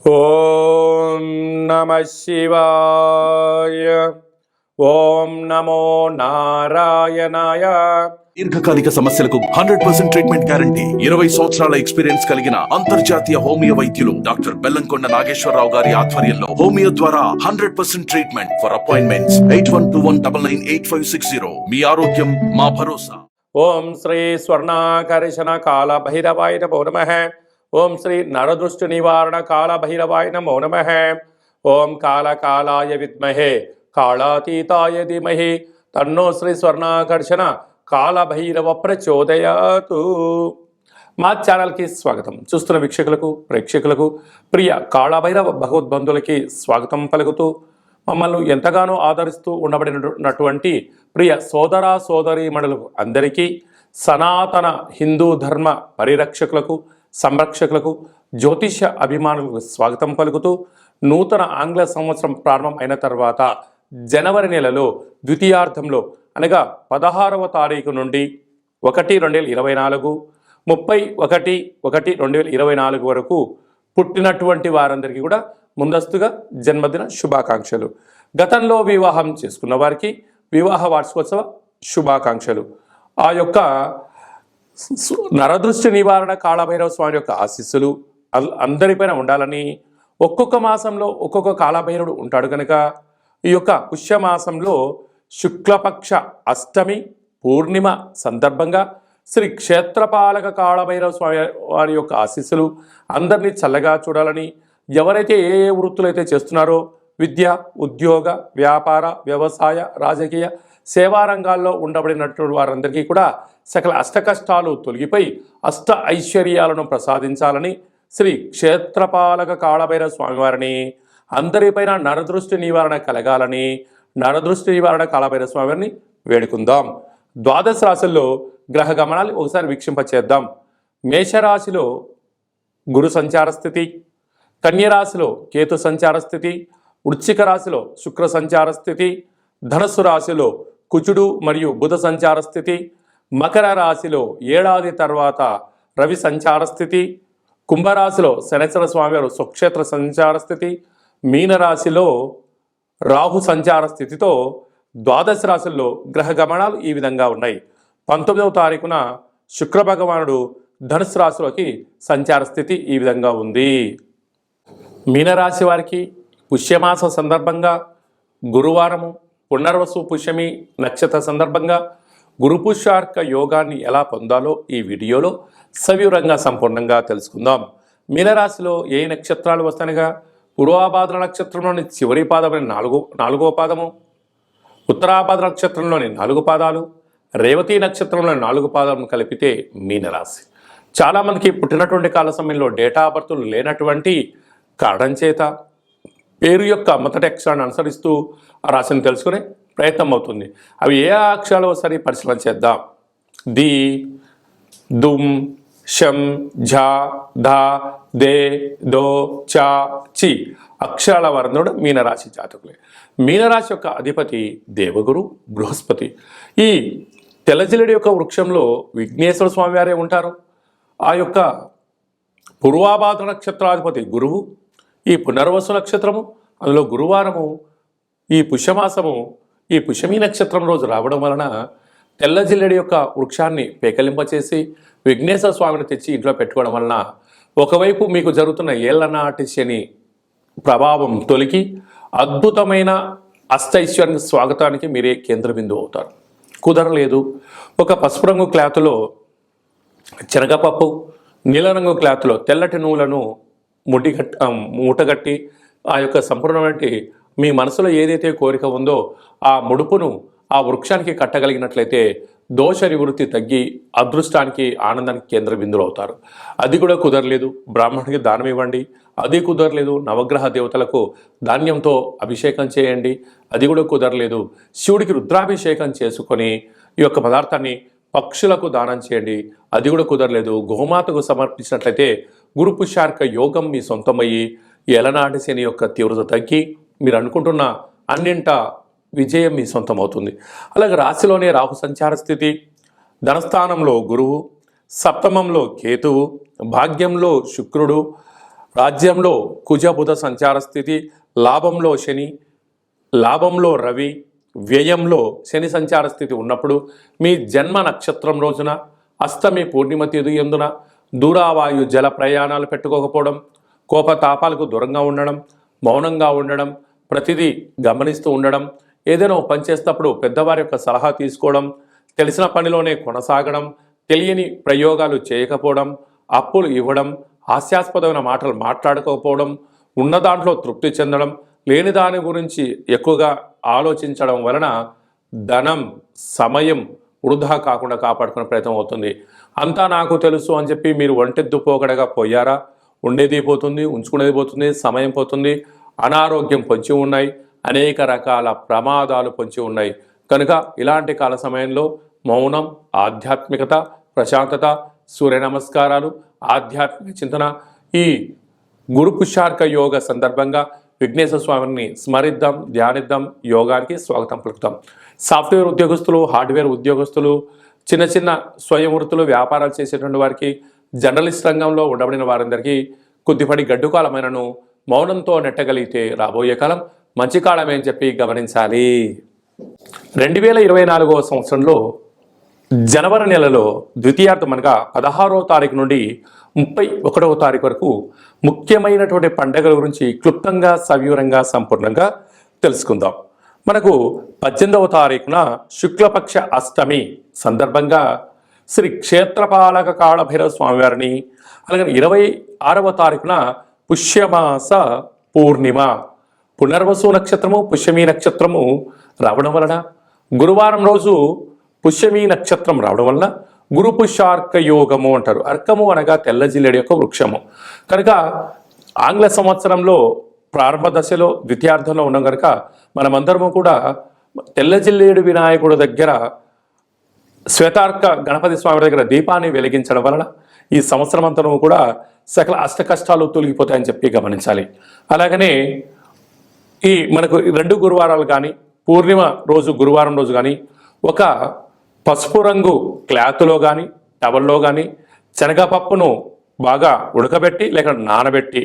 ఓం నమ శివాయ. ఓం నమో నారాయణాయ. దీర్ఘకాలిక సమస్యలకు 100% ట్రీట్మెంట్ గ్యారంటీ. 20 సంవత్సరాల ఎక్స్పీరియన్స్ కలిగిన అంతర్జాతీయ హోమియో వైద్యులు డాక్టర్ బెల్లంకొండ నాగేశ్వరరావు గారి ఆధ్వర్యంలో హోమియో ద్వారా 100% ట్రీట్మెంట్. For appointments 8121998560. మీ ఆరోగ్యం మా భరోసా. ఓం శ్రీ స్వర్ణాకర్షణ కాల భైరవాయ నమో నమః. ఓం శ్రీ నరదృష్టి నివారణ కాల భైరవాయ నమో నమః. ఓం కాళకాలాయ విద్మహే కాళాతీతాయ ధీమహి తన్నో శ్రీ స్వర్ణాకర్షణ కాళభైరవ ప్రచోదయాతు. మా ఛానల్కి స్వాగతం. చూస్తున్న వీక్షకులకు ప్రేక్షకులకు ప్రియ కాళభైరవ భగవద్బంధులకి స్వాగతం పలుకుతూ మమ్మల్ని ఎంతగానో ఆదరిస్తూ ఉండబడినటువంటి ప్రియ సోదర సోదరీమణులకు అందరికీ, సనాతన హిందూ ధర్మ పరిరక్షకులకు సంరక్షకులకు జ్యోతిష అభిమానులకు స్వాగతం పలుకుతూ నూతన ఆంగ్ల సంవత్సరం ప్రారంభం అయిన తర్వాత జనవరి నెలలో ద్వితీయార్థంలో అనగా 16వ తారీఖు నుండి 1/2024, 31/1/2024 వరకు పుట్టినటువంటి వారందరికీ కూడా ముందస్తుగా జన్మదిన శుభాకాంక్షలు. గతంలో వివాహం చేసుకున్న వారికి వివాహ వార్షికోత్సవ శుభాకాంక్షలు. ఆ యొక్క నరదృష్టి నివారణ కాళభైరవ స్వామి యొక్క ఆశీస్సులు అందరిపైన ఉండాలని, ఒక్కొక్క మాసంలో ఒక్కొక్క కాళభైరవుడు ఉంటాడు కనుక ఈ యొక్క పుష్యమాసంలో శుక్లపక్ష అష్టమి పూర్ణిమ సందర్భంగా శ్రీ క్షేత్రపాలక కాళభైరవ స్వామి వారి యొక్క ఆశీస్సులు అందరినీ చల్లగా చూడాలని, ఎవరైతే ఏ ఏ వృత్తులైతే చేస్తున్నారో విద్య, ఉద్యోగ, వ్యాపార, వ్యవసాయ, రాజకీయ, సేవా రంగాల్లో ఉండబడినటువంటి వారందరికీ కూడా సకల అష్టకష్టాలు తొలగిపోయి అష్ట ఐశ్వర్యాలను ప్రసాదించాలని శ్రీ క్షేత్రపాలక కాళభైరవ స్వామివారిని, అందరిపైన నరదృష్టి నివారణ కలగాలని నరదృష్టి నివారణ కాళభైరవ స్వామివారిని వేడుకుందాం. ద్వాదశ రాశుల్లో గ్రహ గమనాలు ఒకసారి వీక్షింపచేద్దాం. మేషరాశిలో గురు సంచార స్థితి, కన్యరాశిలో కేతు సంచార స్థితి, వృశ్చిక రాశిలో శుక్ర సంచార స్థితి, ధనస్సు రాశిలో కుజుడు మరియు బుధ సంచార స్థితి, మకర రాశిలో ఏడాది తర్వాత రవి సంచార స్థితి, కుంభరాశిలో శనేశ్వర స్వామివారు స్వక్షేత్ర సంచార స్థితి, మీనరాశిలో రాహు సంచార స్థితితో ద్వాదశ రాశుల్లో గ్రహ గమనాలు ఈ విధంగా ఉన్నాయి. 19వ తారీఖున శుక్ర భగవానుడు ధనుసు రాశిలోకి సంచార స్థితి ఈ విధంగా ఉంది. మీనరాశి వారికి పుష్యమాస సందర్భంగా గురువారము పునర్వసు పుష్యమి నక్షత్ర సందర్భంగా గురు పుష్యార్క యోగాన్ని ఎలా పొందాలో ఈ వీడియోలో సవివరంగా సంపూర్ణంగా తెలుసుకుందాం. మీనరాశిలో ఏ నక్షత్రాలు వస్తాయనగా పూర్వాభాద్ర నక్షత్రంలోని చివరి పాదమైన నాలుగో పాదము, ఉత్తరాభాద్ర నక్షత్రంలోని 4 పాదాలు, రేవతి నక్షత్రంలోని 4 పాదాలను కలిపితే మీనరాశి. చాలామందికి పుట్టినటువంటి కాల సమయంలో డేటా ఆఫ్ బర్త్లు లేనటువంటి కారణం చేత పేరు యొక్క మొదటి అక్షరాన్ని అనుసరిస్తూ ఆ రాశిని తెలుసుకునే ప్రయత్నం అవుతుంది. అవి ఏ అక్షరాలు ఒకసారి పరిశీలన చేద్దాం. ది, దుమ్, షం, ఝ, ధ, దే, దో, చ, చి అక్షరాల వారందరూ మీనరాశి జాతకులే. మీనరాశి యొక్క అధిపతి దేవగురు బృహస్పతి. ఈ తెల్లజిల్లడి యొక్క వృక్షంలో విఘ్నేశ్వర స్వామి వారే ఉంటారు. ఆ యొక్క పూర్వాభాద్ర నక్షత్రాధిపతి గురువు, ఈ పునర్వసు నక్షత్రము, అందులో గురువారము, ఈ పుష్యమాసము, ఈ పుష్యమి నక్షత్రం రోజు రావడం వలన తెల్ల జిల్లెడి యొక్క వృక్షాన్ని పేకలింపచేసి విఘ్నేశ్వర స్వామిని తెచ్చి ఇంట్లో పెట్టుకోవడం వలన ఒకవైపు మీకు జరుగుతున్న ఏళ్లనాటి శని ప్రభావం తొలగి అద్భుతమైన అష్టైశ్వర్య స్వాగతానికి మీరే కేంద్ర బిందువు అవుతారు. కుదరలేదు, ఒక పసుపు రంగు క్లాతులో శనగపప్పు, నీలరంగు క్లాతులో తెల్లటి నూలను మూటగట్టి ఆ యొక్క సంపూర్ణమైన మీ మనసులో ఏదైతే కోరిక ఉందో ఆ ముడుపును ఆ వృక్షానికి కట్టగలిగినట్లయితే దోష నివృత్తి తగ్గి అదృష్టానికి ఆనందానికి కేంద్ర బిందువులు అవుతారు. అది కూడా కుదరలేదు, బ్రాహ్మణుడికి దానం ఇవ్వండి. అది కుదరలేదు, నవగ్రహ దేవతలకు ధాన్యంతో అభిషేకం చేయండి. అది కూడా కుదరలేదు, శివుడికి రుద్రాభిషేకం చేసుకొని ఈ యొక్క పదార్థాన్ని పక్షులకు దానం చేయండి. అది కూడా కుదరలేదు, గోమాతకు సమర్పించినట్లయితే గురు పుష్యార్క యోగం మీ సొంతమయ్యి ఎలనాటి శని యొక్క తీవ్రత తగ్గి మీరు అనుకుంటున్న అన్నింట విజయం మీ సొంతం అవుతుంది. అలాగే రాశిలోనే రాహు సంచార స్థితి, ధనస్థానంలో గురువు, సప్తమంలో కేతువు, భాగ్యంలో శుక్రుడు, రాజ్యంలో కుజ బుధ సంచార స్థితి, లాభంలో శని, లాభంలో రవి, వ్యయంలో శని సంచార స్థితి ఉన్నప్పుడు మీ జన్మ నక్షత్రం రోజున అష్టమి పూర్ణిమ తిథి యందున దూరావాయు జల ప్రయాణాలు పెట్టుకోకపోవడం, కోపతాపాలకు దూరంగా ఉండడం, మౌనంగా ఉండడం, ప్రతిదీ గమనిస్తూ ఉండడం, ఏదైనా పని చేసేటప్పుడు పెద్దవారి యొక్క సలహా తీసుకోవడం, తెలిసిన పనిలోనే కొనసాగడం, తెలియని ప్రయోగాలు చేయకపోవడం, అప్పులు ఇవ్వడం, హాస్యాస్పదమైన మాటలు మాట్లాడుకోకపోవడం, ఉన్న దాంట్లో తృప్తి చెందడం, లేని దాని గురించి ఎక్కువగా ఆలోచించడం వలన ధనం సమయం వృధా కాకుండా కాపాడుకునే ప్రయత్నం అవుతుంది. అంతా నాకు తెలుసు అని చెప్పి మీరు ఒంటెద్దు పోగడగా పోయారా, ఉండేది పోతుంది, ఉంచుకునేది పోతుంది, సమయం పోతుంది, అనారోగ్యం పొంచి ఉన్నాయి, అనేక రకాల ప్రమాదాలు పొంచి ఉన్నాయి. కనుక ఇలాంటి కాల సమయంలో మౌనం, ఆధ్యాత్మికత, ప్రశాంతత, సూర్య నమస్కారాలు, ఆధ్యాత్మిక చింతన, ఈ గురు పుష్యార్క యోగ సందర్భంగా విఘ్నేశ్వర స్వామిని స్మరిద్దాం, ధ్యానిద్దాం, యోగానికి స్వాగతం పలుకుతాం. సాఫ్ట్వేర్ ఉద్యోగస్తులు, హార్డ్వేర్ ఉద్యోగస్తులు, చిన్న చిన్న స్వయం వృత్తులు, వ్యాపారాలు చేసేటువంటి వారికి, జర్నలిస్ట్ రంగంలో ఉండబడిన వారందరికీ కొద్దిపడి గడ్డు కాలమైనను మౌనంతో నెట్టగలిగితే రాబోయే కాలం మంచి కాలమే అని చెప్పి గమనించాలి. 2024వ సంవత్సరంలో జనవరి నెలలో ద్వితీయార్థం అనగా 16వ తారీఖు నుండి 31వ తారీఖు వరకు ముఖ్యమైనటువంటి పండుగల గురించి క్లుప్తంగా, సవివరంగా, సంపూర్ణంగా తెలుసుకుందాం. మనకు 18వ తారీఖున శుక్లపక్ష అష్టమి సందర్భంగా శ్రీ క్షేత్రపాలక కాళభైరవ స్వామివారిని, అలాగే 26వ తారీఖున పుష్యమాస పూర్ణిమ, పునర్వసు నక్షత్రము, పుష్యమీ నక్షత్రము రావడం వలన, గురువారం రోజు పుష్యమీ నక్షత్రం రావడం వలన గురు పుష్యార్క యోగము అంటారు. అర్కము అనగా తెల్ల జిల్లేడు యొక్క వృక్షము. కనుక ఆంగ్ల సంవత్సరంలో ప్రారంభ దశలో ద్వితీయార్థంలో ఉన్నాం కనుక మనమందరము కూడా తెల్ల జిల్లేడు వినాయకుడి దగ్గర, శ్వేతార్క గణపతి స్వామి దగ్గర దీపాన్ని వెలిగించడం వలన ఈ సంవత్సరం అంతా కూడా సకల అష్ట కష్టాలు తొలగిపోతాయని చెప్పి గమనించాలి. అలాగనే ఈ మనకు 2 గురువారాలు కానీ, పూర్ణిమ రోజు గురువారం రోజు కానీ ఒక పసుపు రంగు క్లాత్లో కానీ, టవల్లో కానీ శనగపప్పును బాగా ఉడకబెట్టి లేక నానబెట్టి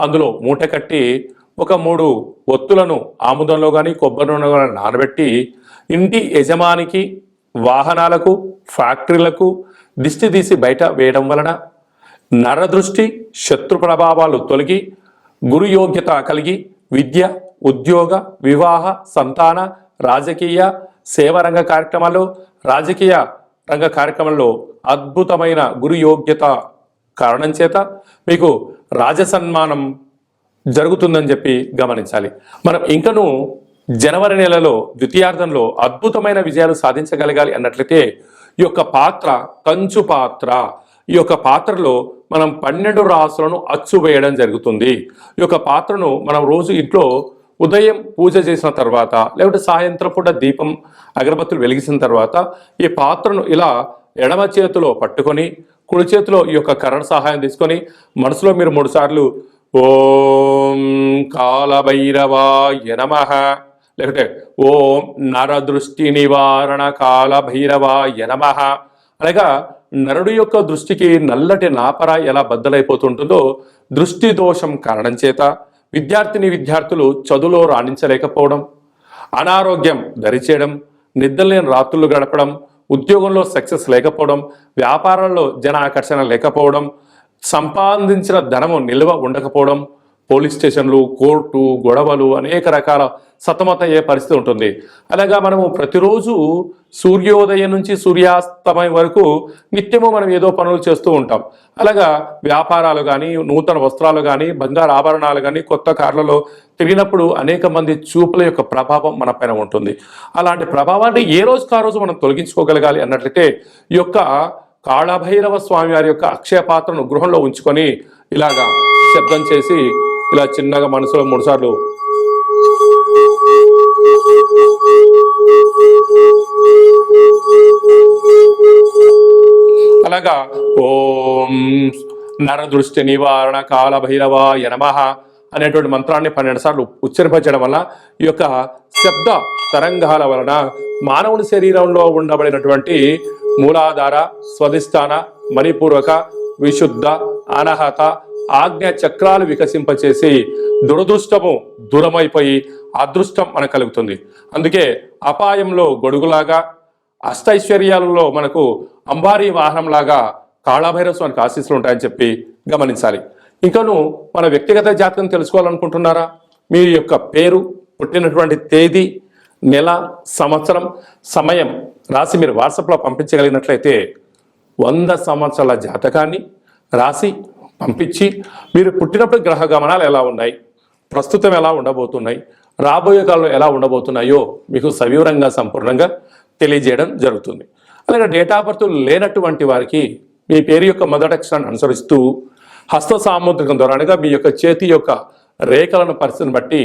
అందులో మూట కట్టి ఒక 3 ఒత్తులను ఆముదంలో కానీ, కొబ్బరి నూనెలో కానీ నానబెట్టి ఇంటి యజమానికి, వాహనాలకు, ఫ్యాక్టరీలకు దిష్టి తీసి బయట వేయడం వలన నరదృష్టి, శత్రు ప్రభావాలు తొలగి గురు యోగ్యత కలిగి విద్య, ఉద్యోగ, వివాహ, సంతాన, రాజకీయ, సేవరంగ కార్యక్రమాలు, రాజకీయ రంగ కార్యక్రమంలో అద్భుతమైన గురు యోగ్యత కారణం చేత మీకు రాజసన్మానం జరుగుతుందని చెప్పి గమనించాలి. మనం ఇంకను జనవరి నెలలో ద్వితీయార్థంలో అద్భుతమైన విజయాలు సాధించగలగాలి అన్నట్లయితే ఈ యొక్క పాత్ర కంచు పాత్ర, ఈ యొక్క పాత్రలో మనం 12 రాసులను అచ్చు వేయడం జరుగుతుంది. ఈ యొక్క పాత్రను మనం రోజు ఇంట్లో ఉదయం పూజ చేసిన తర్వాత లేకపోతే సాయంత్రం పూట దీపం, అగరబత్తులు వెలిగించిన తర్వాత ఈ పాత్రను ఇలా ఎడమ చేతిలో పట్టుకొని కుడి చేతిలో ఈ యొక్క కర్ర సహాయం తీసుకొని మనసులో మీరు 3 సార్లు ఓం కాలభైరవాయ నమః, లేకపోతే ఓం నరదృష్టి నివారణ కాలభైరవాయ నమః, అనగా నరుడు యొక్క దృష్టికి నల్లటి నాపర ఎలా బద్దలైపోతుంటుందో దృష్టి దోషం కారణం చేత విద్యార్థులు చదువులో రాణించలేకపోవడం, అనారోగ్యం దరిచేయడం, నిద్రలేని రాత్రులు గడపడం, ఉద్యోగంలో సక్సెస్ లేకపోవడం, వ్యాపారంలో జన ఆకర్షణ లేకపోవడం, సంపాదించిన ధనము నిల్వ ఉండకపోవడం, పోలీస్ స్టేషన్లు, కోర్టు, గొడవలు, అనేక రకాల సతమతయ్యే పరిస్థితి ఉంటుంది. అలాగా మనము ప్రతిరోజు సూర్యోదయం నుంచి సూర్యాస్తమయం వరకు నిత్యము మనం ఏదో పనులు చేస్తూ ఉంటాం. అలాగా వ్యాపారాలు కానీ, నూతన వస్త్రాలు కానీ, బంగారు ఆభరణాలు కానీ, కొత్త కార్లలో తిరిగినప్పుడు అనేక మంది చూపుల యొక్క ప్రభావం మన పైన ఉంటుంది. అలాంటి ప్రభావాన్ని ఏ రోజుకు ఆ రోజు మనం తొలగించుకోగలగాలి అన్నట్లయితే ఈ యొక్క కాళభైరవ స్వామి వారి యొక్క అక్షయ పాత్రను గృహంలో ఉంచుకొని ఇలాగా శబ్దం చేసి ఇలా చిన్నగా మనసులో 3 సార్లు అలాగా ఓం నరదృష్టి నివారణ కాలభైరవాయ నమః అనేటువంటి మంత్రాన్ని 12 సార్లు ఉచ్చరింపజేయడం వల్ల ఈ యొక్క శబ్ద తరంగాల వలన మానవుని శరీరంలో ఉండబడినటువంటి మూలాధార, స్వధిష్టాన, మణిపూర్వక, విశుద్ధ, అనహత, ఆజ్ఞ చక్రాలు వికసింపచేసి దురదృష్టము దూరమైపోయి అదృష్టం మనకు కలుగుతుంది. అందుకే అపాయంలో గొడుగులాగా, అష్టైశ్వర్యాలలో మనకు అంబారీ వాహనంలాగా కాళభైరవ స్వామికి ఆశీస్సులు ఉంటాయని చెప్పి గమనించాలి. ఇంకను మన వ్యక్తిగత జాతకం తెలుసుకోవాలనుకుంటున్నారా? మీ యొక్క పేరు, పుట్టినటువంటి తేదీ, నెల, సంవత్సరం, సమయం రాసి మీరు వాట్సాప్లో పంపించగలిగినట్లయితే 100 సంవత్సరాల జాతకాన్ని రాసి పంపించి మీరు పుట్టినప్పుడు గ్రహ గమనాలు ఎలా ఉన్నాయి, ప్రస్తుతం ఎలా ఉండబోతున్నాయి, రాబోయే కాలంలో ఎలా ఉండబోతున్నాయో మీకు సవివరంగా సంపూర్ణంగా తెలియజేయడం జరుగుతుంది. అలాగే డేట్ ఆఫ్ బర్త్ లేనటువంటి వారికి మీ పేరు యొక్క మొదటి అక్షరాన్ని అనుసరిస్తూ హస్త సాముద్రికం ద్వారా, అనగా మీ యొక్క చేతి యొక్క రేఖలను పరిస్థితిని బట్టి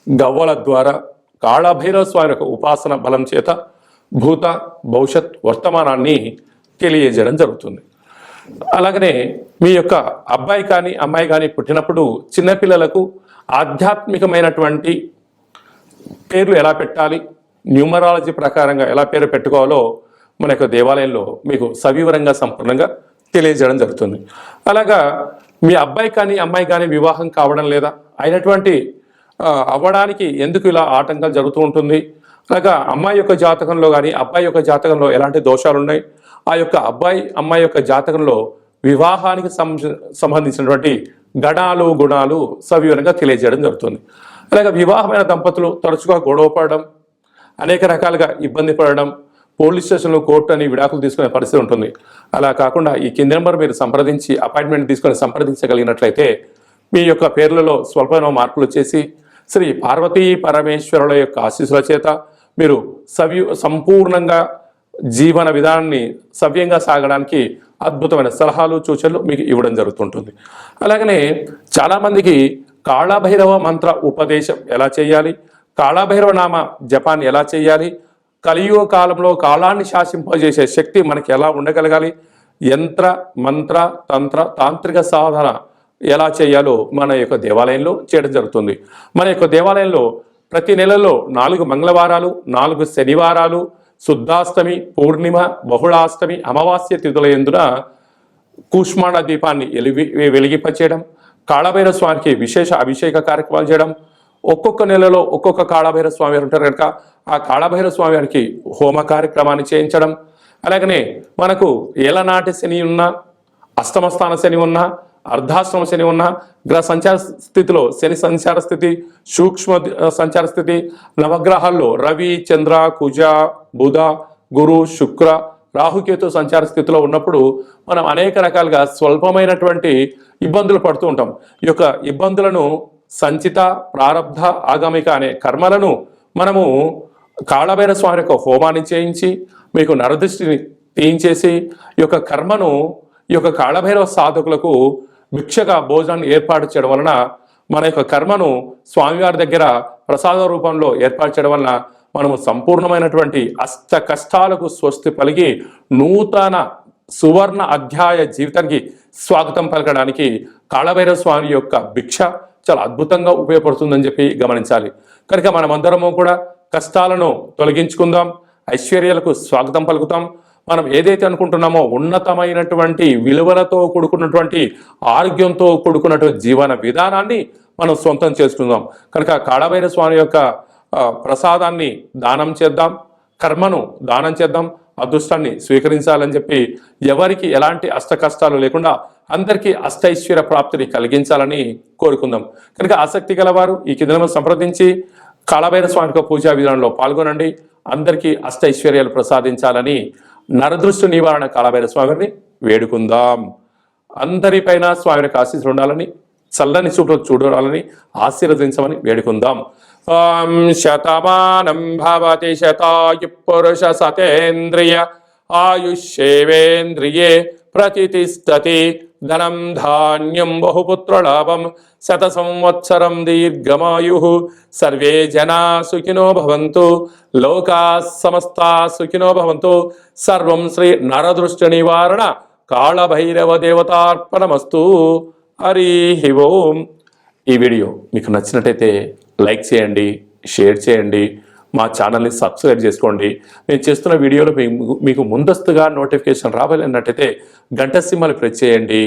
గవ్వల ద్వారా కాళభైరవ స్వామి యొక్క ఉపాసన బలం చేత భూత, భవిష్యత్, వర్తమానాన్ని తెలియజేయడం జరుగుతుంది. అలాగనే మీ యొక్క అబ్బాయి కానీ అమ్మాయి కానీ పుట్టినప్పుడు చిన్నపిల్లలకు ఆధ్యాత్మికమైనటువంటి పేర్లు ఎలా పెట్టాలి, న్యూమరాలజీ ప్రకారంగా ఎలా పేరు పెట్టుకోవాలో మన యొక్క దేవాలయంలో మీకు సవివరంగా సంపూర్ణంగా తెలియజేయడం జరుగుతుంది. అలాగా మీ అబ్బాయి కానీ అమ్మాయి కానీ వివాహం కావడం లేదా, అయినటువంటి అవ్వడానికి ఎందుకు ఇలా ఆటంకాలు జరుగుతూ ఉంటుంది, అలాగా అమ్మాయి యొక్క జాతకంలో కానీ అబ్బాయి యొక్క జాతకంలో ఎలాంటి దోషాలు ఉన్నాయి, ఆ యొక్క అబ్బాయి అమ్మాయి యొక్క జాతకంలో వివాహానికి సంబంధించినటువంటి గణాలు గుణాలు సవివరంగా తెలియజేయడం జరుగుతుంది. అలాగే వివాహమైన దంపతులు తరచుగా గొడవ పడడం, అనేక రకాలుగా ఇబ్బంది పడడం, పోలీస్ స్టేషన్లో కోర్టు అని విడాకులు తీసుకునే పరిస్థితి ఉంటుంది. అలా కాకుండా ఈ కింది నెంబర్ మీరు సంప్రదించి అపాయింట్మెంట్ తీసుకొని సంప్రదించగలిగినట్లయితే మీ యొక్క పేర్లలో స్వల్పమైన మార్పులు చేసి శ్రీ పార్వతీ పరమేశ్వరుల యొక్క ఆశీస్సుల చేత మీరు సంపూర్ణంగా జీవన విధానాన్ని సవ్యంగా సాగడానికి అద్భుతమైన సలహాలు, సూచనలు మీకు ఇవ్వడం జరుగుతుంటుంది. అలాగనే చాలామందికి కాళభైరవ మంత్ర ఉపదేశం ఎలా చేయాలి, కాళభైరవ నామ జపాన్ని ఎలా చేయాలి, కలియుగ కాలంలో కాలాన్ని శాసింపజేసే శక్తి మనకి ఎలా ఉండగలగాలి, యంత్ర మంత్ర తంత్ర తాంత్రిక సాధన ఎలా చేయాలో మన యొక్క దేవాలయంలో చేయడం జరుగుతుంది. మన యొక్క దేవాలయంలో ప్రతి నెలలో 4 మంగళవారాలు, 4 శనివారాలు, శుద్ధాష్టమి, పూర్ణిమ, బహుళాష్టమి, అమావాస్య తిథుల యందున కూష్మాండ దీపాన్ని వెలిగింపచేయడం, కాళభైరవ స్వామికి విశేష అభిషేక కార్యక్రమాలు చేయడం, ఒక్కొక్క నెలలో ఒక్కొక్క కాళభైరవ స్వామి వారు ఉంటారు కనుక ఆ కాళభైరవ స్వామి వారికి హోమ కార్యక్రమాన్ని చేయించడం. అలాగనే మనకు ఏలనాటి శని ఉన్నా, అష్టమస్థాన శని ఉన్నా, అర్ధాశ్రమ శని ఉన్నా, గ్రహ సంచార స్థితిలో శని సంచార స్థితి, సూక్ష్మ సంచార స్థితి, నవగ్రహాల్లో రవి, చంద్ర, కుజ, బుధ, గురు, శుక్ర, రాహుకేతు సంచార స్థితిలో ఉన్నప్పుడు మనం అనేక రకాలుగా స్వల్పమైనటువంటి ఇబ్బందులు పడుతూ ఉంటాం. ఈ యొక్క ఇబ్బందులను సంచిత, ప్రారబ్ధ, ఆగమిక అనే కర్మలను మనము కాళభైరవ స్వామి యొక్క హోమాన్ని చేయించి మీకు నరదృష్టిని తీయించేసి ఈ యొక్క కర్మను ఈ యొక్క కాళభైరవ సాధకులకు భిక్షగా భోజనాన్ని ఏర్పాటు చేయడం వలన మన యొక్క కర్మను స్వామివారి దగ్గర ప్రసాద రూపంలో ఏర్పాటు చేయడం వలన మనము సంపూర్ణమైనటువంటి అష్ట కష్టాలకు స్వస్తి పలిగి నూతన సువర్ణ అధ్యాయ జీవితానికి స్వాగతం పలకడానికి కాళభైరవ స్వామి యొక్క భిక్ష చాలా అద్భుతంగా ఉపయోగపడుతుందని చెప్పి గమనించాలి. కనుక మనమందరము కూడా కష్టాలను తొలగించుకుందాం, ఐశ్వర్యాలకు స్వాగతం పలుకుతాం. మనం ఏదైతే అనుకుంటున్నామో ఉన్నతమైనటువంటి విలువలతో కూడుకున్నటువంటి ఆరోగ్యంతో కూడుకున్నటువంటి జీవన విధానాన్ని మనం సొంతం చేసుకుందాం. కనుక కాళభైరవ స్వామి యొక్క ప్రసాదాన్ని దానం చేద్దాం, కర్మను దానం చేద్దాం, అదృష్టాన్ని స్వీకరించాలని చెప్పి ఎవరికి ఎలాంటి అష్ట కష్టాలు లేకుండా అందరికీ అష్టైశ్వర్య ప్రాప్తిని కలిగించాలని కోరుకుందాం. కనుక ఆసక్తి గలవారు ఈ కింద సంప్రదించి కాళభైరవ స్వామి పూజా విధానంలో పాల్గొనండి. అందరికీ అష్టైశ్వర్యాలు ప్రసాదించాలని నరదృష్టి నివారణ కాళభైరవ స్వామిని వేడుకుందాం. అందరిపైన స్వామి యొక్క ఆశీస్సులు ఉండాలని, చల్లని చూడాలని ఆశీర్వదించమని వేడుకుందాం. శతమానం భవతి శతాయు పురుష సతేంద్రియ ఆయుష్యేవేంద్రియే ప్రతిష్టతి ధనం ధాన్యం బహుపుత్రలాభం శత సంవత్సరం దీర్ఘమాయు సర్వే జనా సుఖినో భవంతు లోకా సమస్తా సుఖినో భవంతు. సర్వం శ్రీ నరదృష్టి నివారణ కాళభైరవ దేవతార్పణమస్తు. హరి ఓం. ఈ వీడియో మీకు నచ్చినట్టయితే లైక్ చేయండి, షేర్ చేయండి, మా ఛానల్ని సబ్స్క్రైబ్ చేసుకోండి. నేను చేస్తున్న వీడియోలు మీకు ముందస్తుగా నోటిఫికేషన్ రావాలన్నట్టయితే గంట సింబల్ ప్రెస్ చేయండి.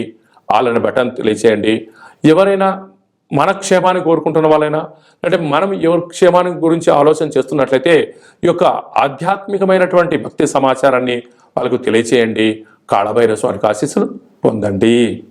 వాళ్ళని బటన్ తెలియచేయండి. ఎవరైనా మన క్షేమాన్ని కోరుకుంటున్న వాళ్ళైనా అంటే మనం ఎవరి క్షేమాన్ని గురించి ఆలోచన చేస్తున్నట్లయితే ఈ యొక్క ఆధ్యాత్మికమైనటువంటి భక్తి సమాచారాన్ని వాళ్ళకు తెలియచేయండి. కాళభైరవ స్వామికి ఆశీస్సులు పొందండి.